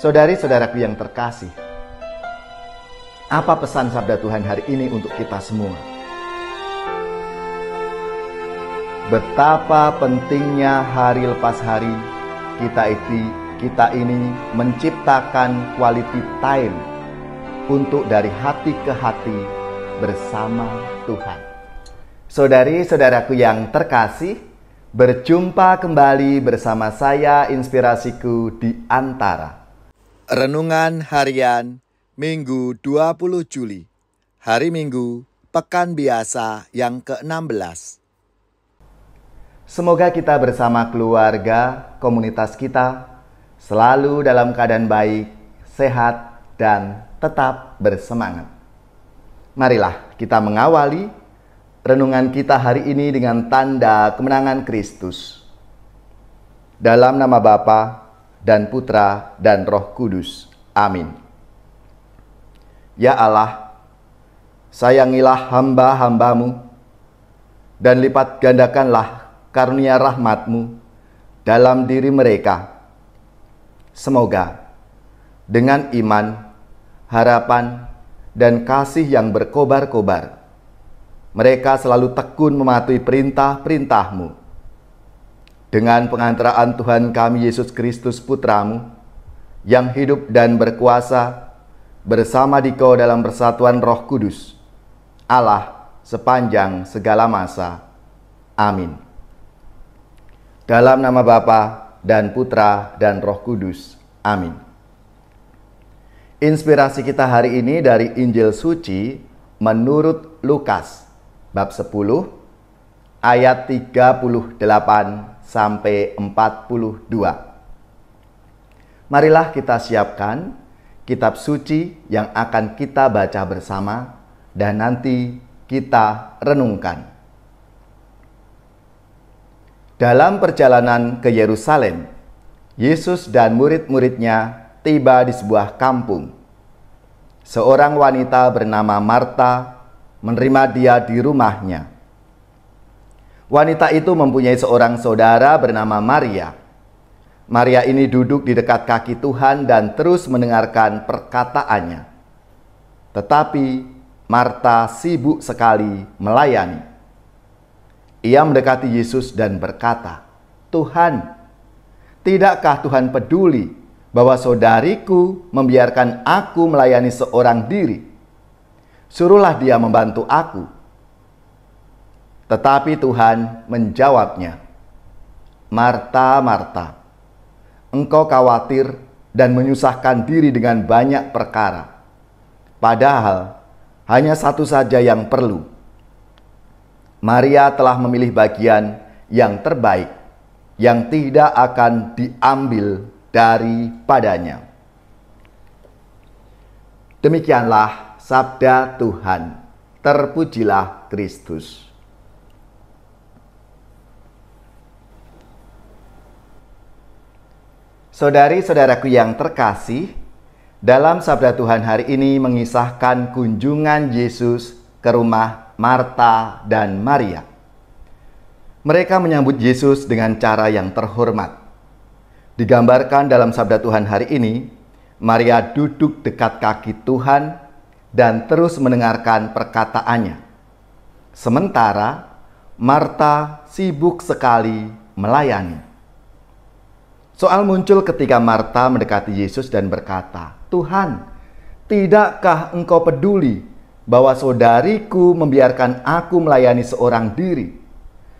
Saudari-saudaraku yang terkasih, apa pesan sabda Tuhan hari ini untuk kita semua? Betapa pentingnya hari lepas hari kita ini menciptakan quality time untuk dari hati ke hati bersama Tuhan. Saudari-saudaraku yang terkasih, berjumpa kembali bersama saya Inspirasiku di Antara. Renungan Harian Minggu 20 Juli, hari Minggu, Pekan Biasa yang ke-16. Semoga kita bersama keluarga, komunitas kita, selalu dalam keadaan baik, sehat, dan tetap bersemangat. Marilah kita mengawali renungan kita hari ini dengan tanda kemenangan Kristus. Dalam nama Bapa dan Putra dan Roh Kudus. Amin. Ya Allah, sayangilah hamba-hambamu dan lipat gandakanlah karunia rahmat-Mu dalam diri mereka. Semoga dengan iman, harapan, dan kasih yang berkobar-kobar, mereka selalu tekun mematuhi perintah-perintah-Mu. Dengan pengantaraan Tuhan kami Yesus Kristus Putra-Mu, yang hidup dan berkuasa bersama Dikau dalam persatuan Roh Kudus, Allah sepanjang segala masa. Amin. Dalam nama Bapa dan Putra dan Roh Kudus. Amin. Inspirasi kita hari ini dari Injil Suci menurut Lukas, bab 10, ayat 38 sampai 42. Marilah kita siapkan kitab suci yang akan kita baca bersama dan nanti kita renungkan. Dalam perjalanan ke Yerusalem, Yesus dan murid-muridnya tiba di sebuah kampung. Seorang wanita bernama Marta menerima dia di rumahnya. Wanita itu mempunyai seorang saudara bernama Maria. Maria ini duduk di dekat kaki Tuhan dan terus mendengarkan perkataannya. Tetapi Marta sibuk sekali melayani. Ia mendekati Yesus dan berkata, "Tuhan, tidakkah Tuhan peduli bahwa saudariku membiarkan aku melayani seorang diri? Suruhlah dia membantu aku." Tetapi Tuhan menjawabnya, "Marta, Marta, engkau khawatir dan menyusahkan diri dengan banyak perkara. Padahal hanya satu saja yang perlu. Maria telah memilih bagian yang terbaik, yang tidak akan diambil daripadanya." Demikianlah sabda Tuhan. Terpujilah Kristus. Saudari-saudaraku yang terkasih, dalam sabda Tuhan hari ini mengisahkan kunjungan Yesus ke rumah Marta dan Maria. Mereka menyambut Yesus dengan cara yang terhormat. Digambarkan dalam sabda Tuhan hari ini, Maria duduk dekat kaki Tuhan dan terus mendengarkan perkataannya. Sementara Marta sibuk sekali melayani. Soal muncul ketika Marta mendekati Yesus dan berkata, "Tuhan, tidakkah engkau peduli bahwa saudariku membiarkan aku melayani seorang diri?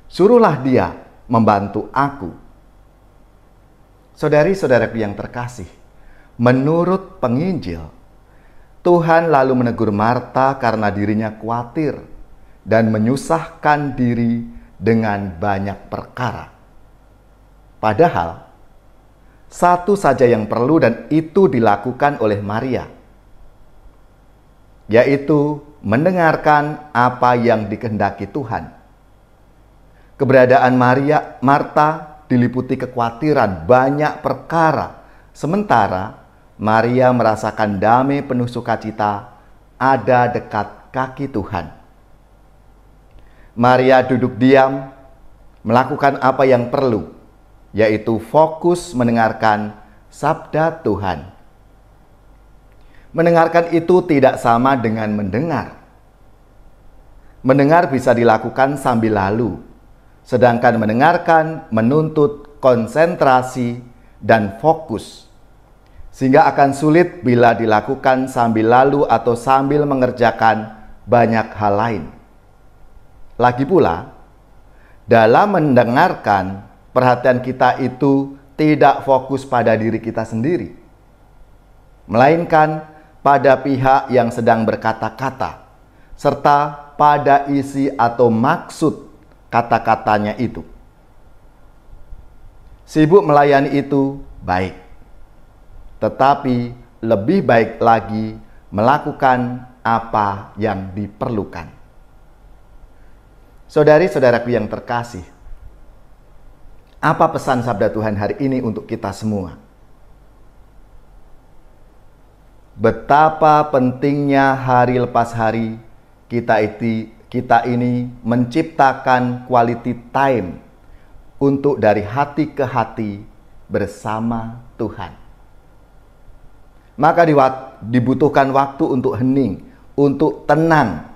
Suruhlah dia membantu aku." Saudari-saudaraku yang terkasih, menurut penginjil, Tuhan lalu menegur Marta karena dirinya khawatir dan menyusahkan diri dengan banyak perkara. Padahal satu saja yang perlu dan itu dilakukan oleh Maria, yaitu mendengarkan apa yang dikehendaki Tuhan. Keberadaan Marta diliputi kekhawatiran banyak perkara, sementara Maria merasakan damai penuh sukacita ada dekat kaki Tuhan. Maria duduk diam, melakukan apa yang perlu, yaitu fokus mendengarkan sabda Tuhan, Mendengarkan itu tidak sama dengan mendengar. Mendengar bisa dilakukan sambil lalu, sedangkan mendengarkan menuntut konsentrasi dan fokus, sehingga akan sulit bila dilakukan sambil lalu atau sambil mengerjakan banyak hal lain. Lagi pula, dalam mendengarkan, perhatian kita itu tidak fokus pada diri kita sendiri, melainkan pada pihak yang sedang berkata-kata, serta pada isi atau maksud kata-katanya itu. Sibuk melayani itu baik, tetapi lebih baik lagi melakukan apa yang diperlukan. Saudari-saudaraku yang terkasih, apa pesan sabda Tuhan hari ini untuk kita semua? Betapa pentingnya hari lepas hari kita ini menciptakan quality time untuk dari hati ke hati bersama Tuhan. Maka dibutuhkan waktu untuk hening, untuk tenang,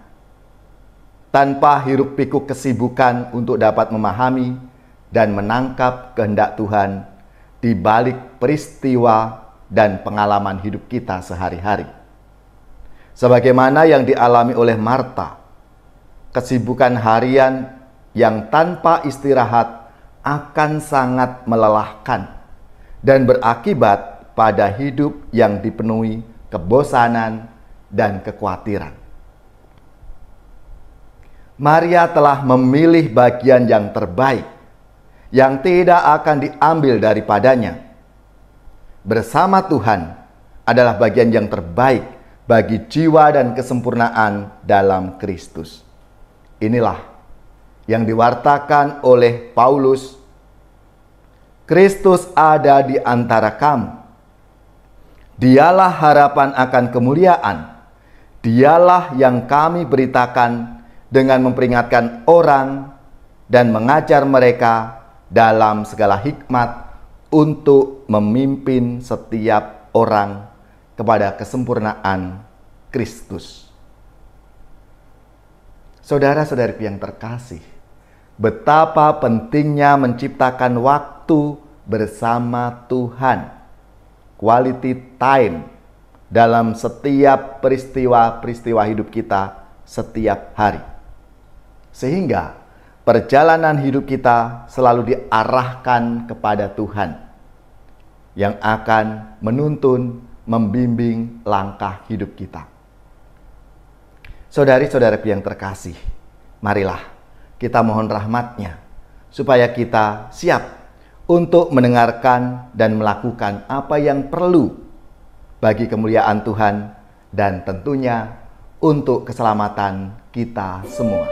tanpa hiruk pikuk kesibukan untuk dapat memahami dan menangkap kehendak Tuhan di balik peristiwa dan pengalaman hidup kita sehari-hari. Sebagaimana yang dialami oleh Marta, kesibukan harian yang tanpa istirahat akan sangat melelahkan dan berakibat pada hidup yang dipenuhi kebosanan dan kekhawatiran. Maria telah memilih bagian yang terbaik, yang tidak akan diambil daripadanya. Bersama Tuhan adalah bagian yang terbaik bagi jiwa dan kesempurnaan dalam Kristus. Inilah yang diwartakan oleh Paulus. Kristus ada di antara kamu. Dialah harapan akan kemuliaan. Dialah yang kami beritakan dengan memperingatkan orang dan mengajar mereka dalam segala hikmat untuk memimpin setiap orang kepada kesempurnaan Kristus. Saudara-saudariku yang terkasih, betapa pentingnya menciptakan waktu bersama Tuhan, quality time, dalam setiap peristiwa-peristiwa hidup kita setiap hari. Sehingga perjalanan hidup kita selalu diarahkan kepada Tuhan yang akan menuntun, membimbing langkah hidup kita. Saudari-saudaraku yang terkasih, marilah kita mohon rahmat-Nya supaya kita siap untuk mendengarkan dan melakukan apa yang perlu bagi kemuliaan Tuhan dan tentunya untuk keselamatan kita semua.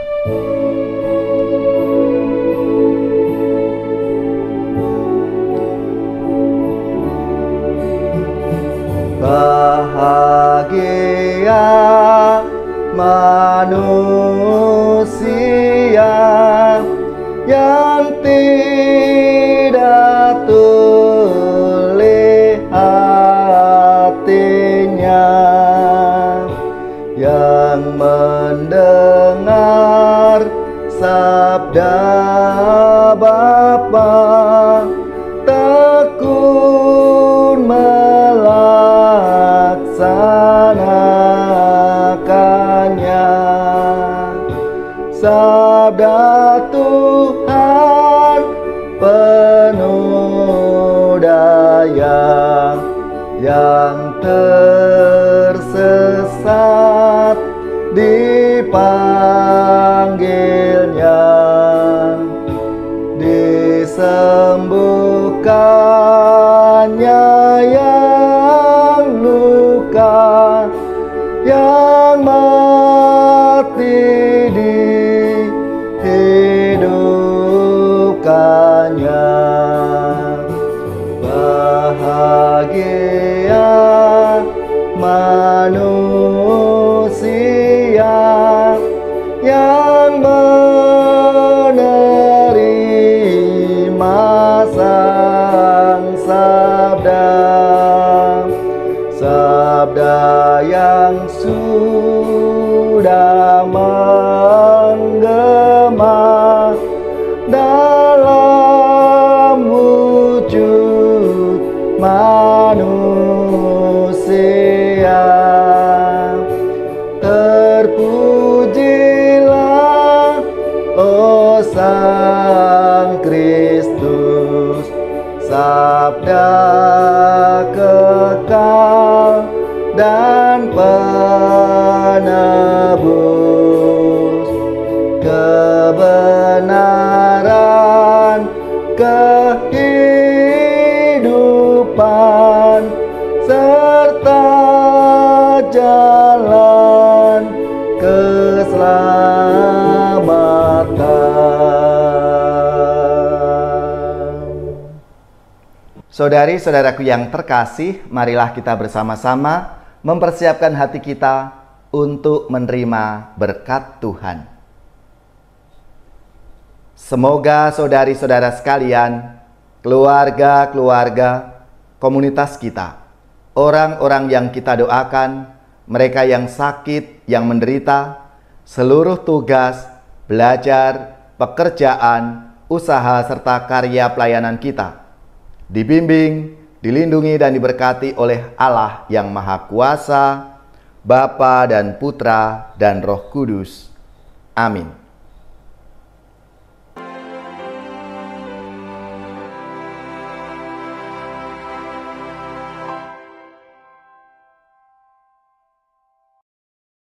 Bahagia manusia yang tidak tuli hatinya, yang mendengar sabda Bapa, tekun melaksanakannya. Sabda Tuhan penuh daya, yang tersesat dipanggilnya, disembuhkannya yang luka, yang mati dihidupkannya. Bahagia manusia yang keselamatan. Saudari-saudaraku yang terkasih, marilah kita bersama-sama mempersiapkan hati kita untuk menerima berkat Tuhan. Semoga saudari-saudara sekalian, keluarga-keluarga, komunitas kita, orang-orang yang kita doakan, mereka yang sakit, yang menderita, seluruh tugas, belajar, pekerjaan, usaha, serta karya pelayanan kita, dibimbing, dilindungi, dan diberkati oleh Allah yang Maha Kuasa, Bapa dan Putra dan Roh Kudus. Amin.